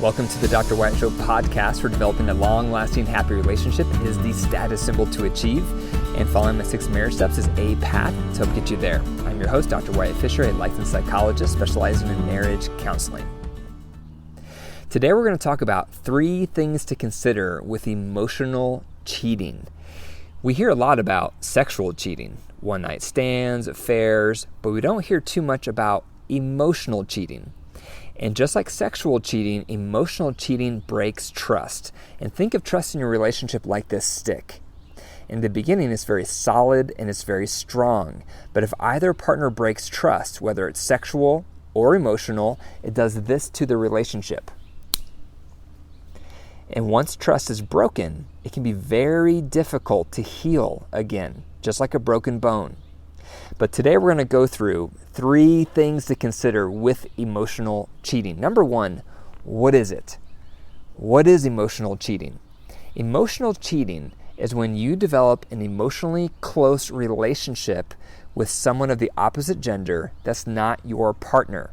Welcome to the Dr. Wyatt Show podcast for developing a long-lasting, happy relationship is the status symbol to achieve, and following my 6 marriage steps is a path to help get you there. I'm your host, Dr. Wyatt Fisher, a licensed psychologist specializing in marriage counseling. Today we're going to talk about 3 things to consider with emotional cheating. We hear a lot about sexual cheating, one-night stands, affairs, but we don't hear too much about emotional cheating. And just like sexual cheating, emotional cheating breaks trust. And think of trust in your relationship like this stick. In the beginning, it's very solid and it's very strong. But if either partner breaks trust, whether it's sexual or emotional, it does this to the relationship. And once trust is broken, it can be very difficult to heal again, just like a broken bone. But today we're going to go through 3 things to consider with emotional cheating. Number 1, what is it? What is emotional cheating? Emotional cheating is when you develop an emotionally close relationship with someone of the opposite gender that's not your partner.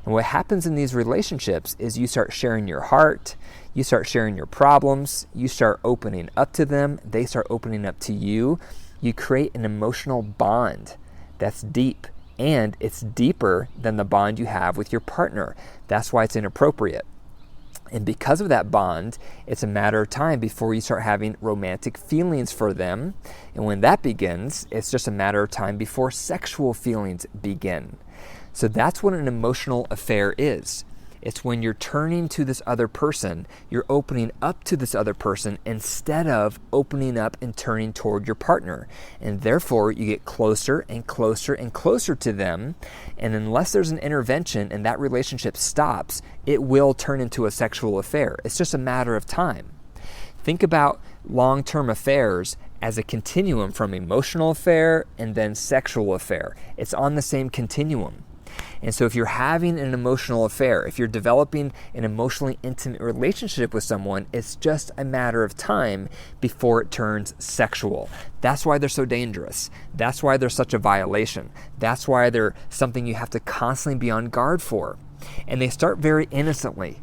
And what happens in these relationships is you start sharing your heart, you start sharing your problems, you start opening up to them, they start opening up to you. You create an emotional bond that's deep, and it's deeper than the bond you have with your partner. That's why it's inappropriate. And because of that bond, it's a matter of time before you start having romantic feelings for them. And when that begins, it's just a matter of time before sexual feelings begin. So that's what an emotional affair is. It's when you're turning to this other person, you're opening up to this other person instead of opening up and turning toward your partner. And therefore, you get closer and closer and closer to them. And unless there's an intervention and that relationship stops, it will turn into a sexual affair. It's just a matter of time. Think about long-term affairs as a continuum from emotional affair and then sexual affair. It's on the same continuum. And so if you're having an emotional affair, if you're developing an emotionally intimate relationship with someone, it's just a matter of time before it turns sexual. That's why they're so dangerous. That's why they're such a violation. That's why they're something you have to constantly be on guard for. And they start very innocently.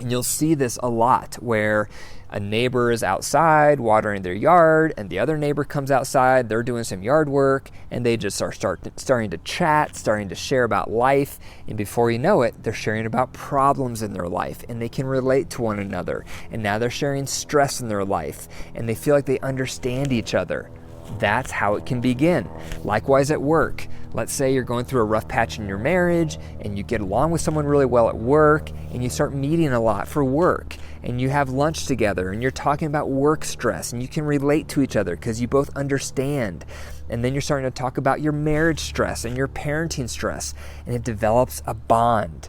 And you'll see this a lot where a neighbor is outside watering their yard and the other neighbor comes outside, they're doing some yard work, and they just are starting to chat, starting to share about life. And before you know it, they're sharing about problems in their life and they can relate to one another. And now they're sharing stress in their life and they feel like they understand each other. That's how it can begin. Likewise at work. Let's say you're going through a rough patch in your marriage and you get along with someone really well at work and you start meeting a lot for work and you have lunch together and you're talking about work stress and you can relate to each other because you both understand. And then you're starting to talk about your marriage stress and your parenting stress, and it develops a bond.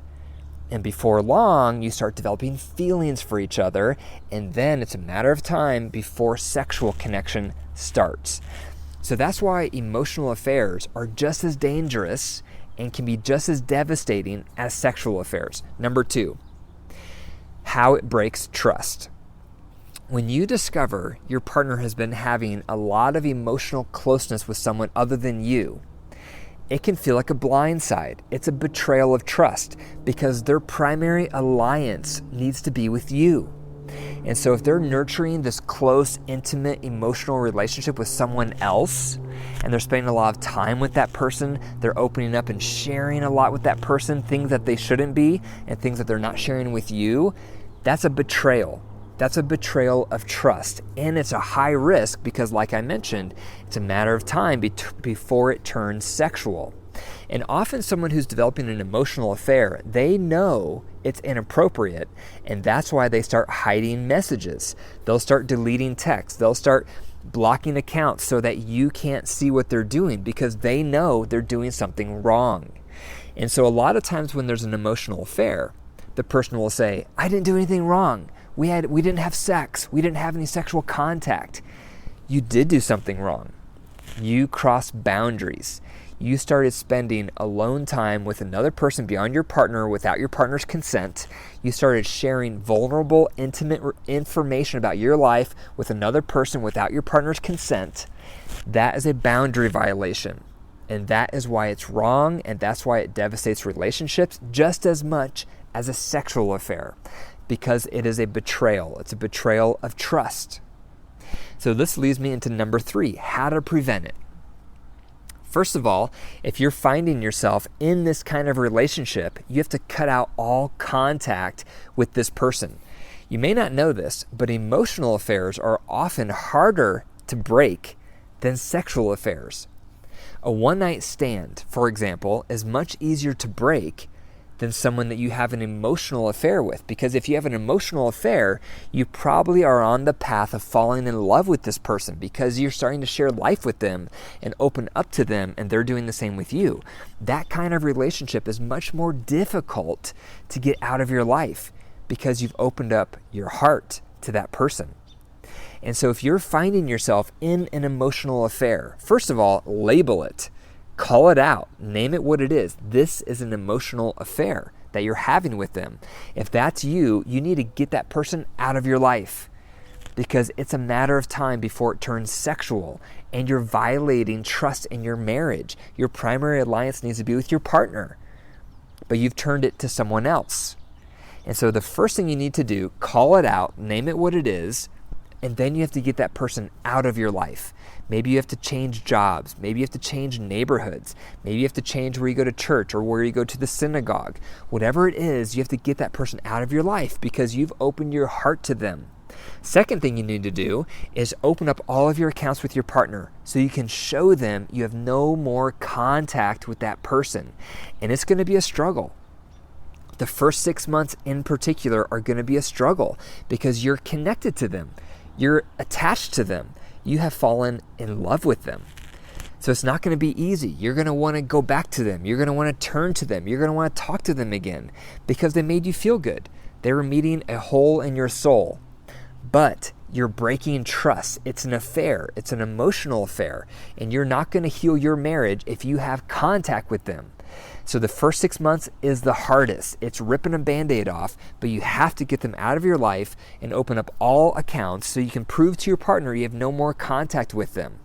And before long, you start developing feelings for each other, and then it's a matter of time before sexual connection starts. So that's why emotional affairs are just as dangerous and can be just as devastating as sexual affairs. Number 2, how it breaks trust. When you discover your partner has been having a lot of emotional closeness with someone other than you, it can feel like a blindside. It's a betrayal of trust because their primary alliance needs to be with you. And so if they're nurturing this close, intimate, emotional relationship with someone else, and they're spending a lot of time with that person, they're opening up and sharing a lot with that person, things that they shouldn't be, and things that they're not sharing with you, that's a betrayal. That's a betrayal of trust. And it's a high risk because, like I mentioned, it's a matter of time before it turns sexual. And often someone who's developing an emotional affair, they know it's inappropriate, and that's why they start hiding messages. They'll start deleting texts. They'll start blocking accounts so that you can't see what they're doing because they know they're doing something wrong. And so a lot of times when there's an emotional affair, the person will say, I didn't do anything wrong. We didn't have sex. We didn't have any sexual contact. You did do something wrong. You crossed boundaries. You started spending alone time with another person beyond your partner without your partner's consent. You started sharing vulnerable, intimate information about your life with another person without your partner's consent. That is a boundary violation. And that is why it's wrong, and that's why it devastates relationships just as much as a sexual affair because it is a betrayal. It's a betrayal of trust. So this leads me into number 3, how to prevent it. First of all, if you're finding yourself in this kind of relationship, you have to cut out all contact with this person. You may not know this, but emotional affairs are often harder to break than sexual affairs. A one-night stand, for example, is much easier to break than someone that you have an emotional affair with. Because if you have an emotional affair, you probably are on the path of falling in love with this person because you're starting to share life with them and open up to them, and they're doing the same with you. That kind of relationship is much more difficult to get out of your life because you've opened up your heart to that person. And so if you're finding yourself in an emotional affair, first of all, label it. Call it out. Name it what it is. This is an emotional affair that you're having with them. If that's you, you need to get that person out of your life because it's a matter of time before it turns sexual and you're violating trust in your marriage. Your primary alliance needs to be with your partner, but you've turned it to someone else. And so the first thing you need to do, call it out, name it what it is, and then you have to get that person out of your life. Maybe you have to change jobs. Maybe you have to change neighborhoods. Maybe you have to change where you go to church or where you go to the synagogue. Whatever it is, you have to get that person out of your life because you've opened your heart to them. Second thing you need to do is open up all of your accounts with your partner so you can show them you have no more contact with that person. And it's going to be a struggle. The first 6 months in particular are going to be a struggle because you're connected to them. You're attached to them. You have fallen in love with them. So it's not going to be easy. You're going to want to go back to them. You're going to want to turn to them. You're going to want to talk to them again because they made you feel good. They were meeting a hole in your soul. But you're breaking trust. It's an affair. It's an emotional affair. And you're not going to heal your marriage if you have contact with them. So the first 6 months is the hardest. It's ripping a Band-Aid off, but you have to get them out of your life and open up all accounts so you can prove to your partner you have no more contact with them.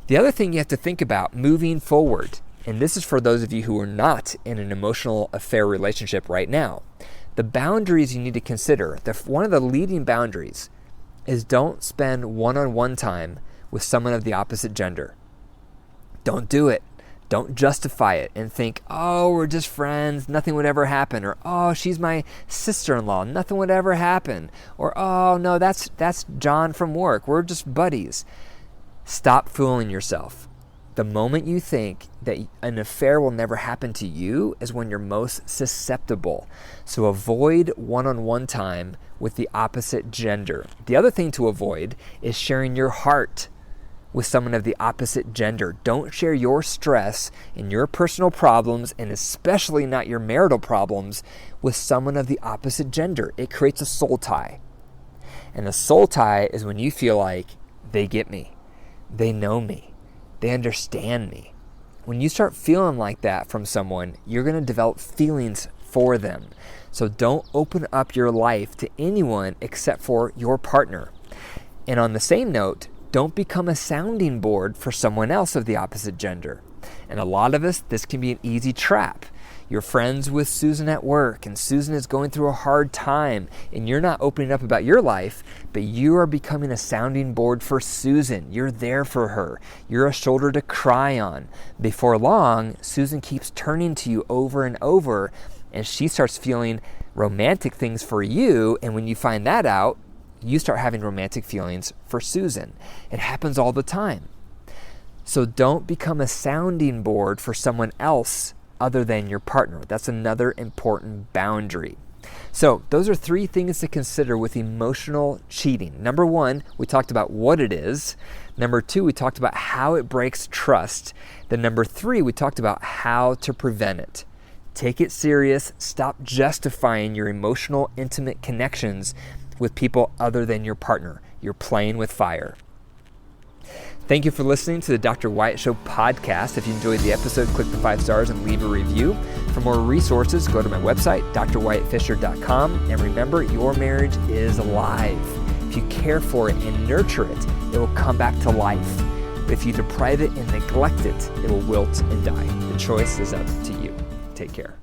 The other thing you have to think about moving forward, and this is for those of you who are not in an emotional affair relationship right now, the boundaries you need to consider, one of the leading boundaries is don't spend one-on-one time with someone of the opposite gender. Don't do it. Don't justify it and think, oh, we're just friends, nothing would ever happen. Or, oh, she's my sister-in-law, nothing would ever happen. Or, oh, no, that's John from work, we're just buddies. Stop fooling yourself. The moment you think that an affair will never happen to you is when you're most susceptible. So avoid one-on-one time with the opposite gender. The other thing to avoid is sharing your heart with someone of the opposite gender. Don't share your stress and your personal problems, and especially not your marital problems, with someone of the opposite gender. It creates a soul tie. And a soul tie is when you feel like they get me, they know me, they understand me. When you start feeling like that from someone, you're going to develop feelings for them. So don't open up your life to anyone except for your partner. And on the same note, don't become a sounding board for someone else of the opposite gender. And a lot of us, this can be an easy trap. You're friends with Susan at work, and Susan is going through a hard time, and you're not opening up about your life, but you are becoming a sounding board for Susan. You're there for her. You're a shoulder to cry on. Before long, Susan keeps turning to you over and over, and she starts feeling romantic things for you, and when you find that out, you start having romantic feelings for Susan. It happens all the time. So don't become a sounding board for someone else other than your partner. That's another important boundary. So those are 3 things to consider with emotional cheating. Number 1, we talked about what it is. Number 2, we talked about how it breaks trust. Then number 3, we talked about how to prevent it. Take it serious. Stop justifying your emotional, intimate connections with people other than your partner. You're playing with fire. Thank you for listening to the Dr. Wyatt Show podcast. If you enjoyed the episode, click the 5 stars and leave a review. For more resources, go to my website, drwyattfisher.com. And remember, your marriage is alive. If you care for it and nurture it, it will come back to life. But if you deprive it and neglect it, it will wilt and die. The choice is up to you. Take care.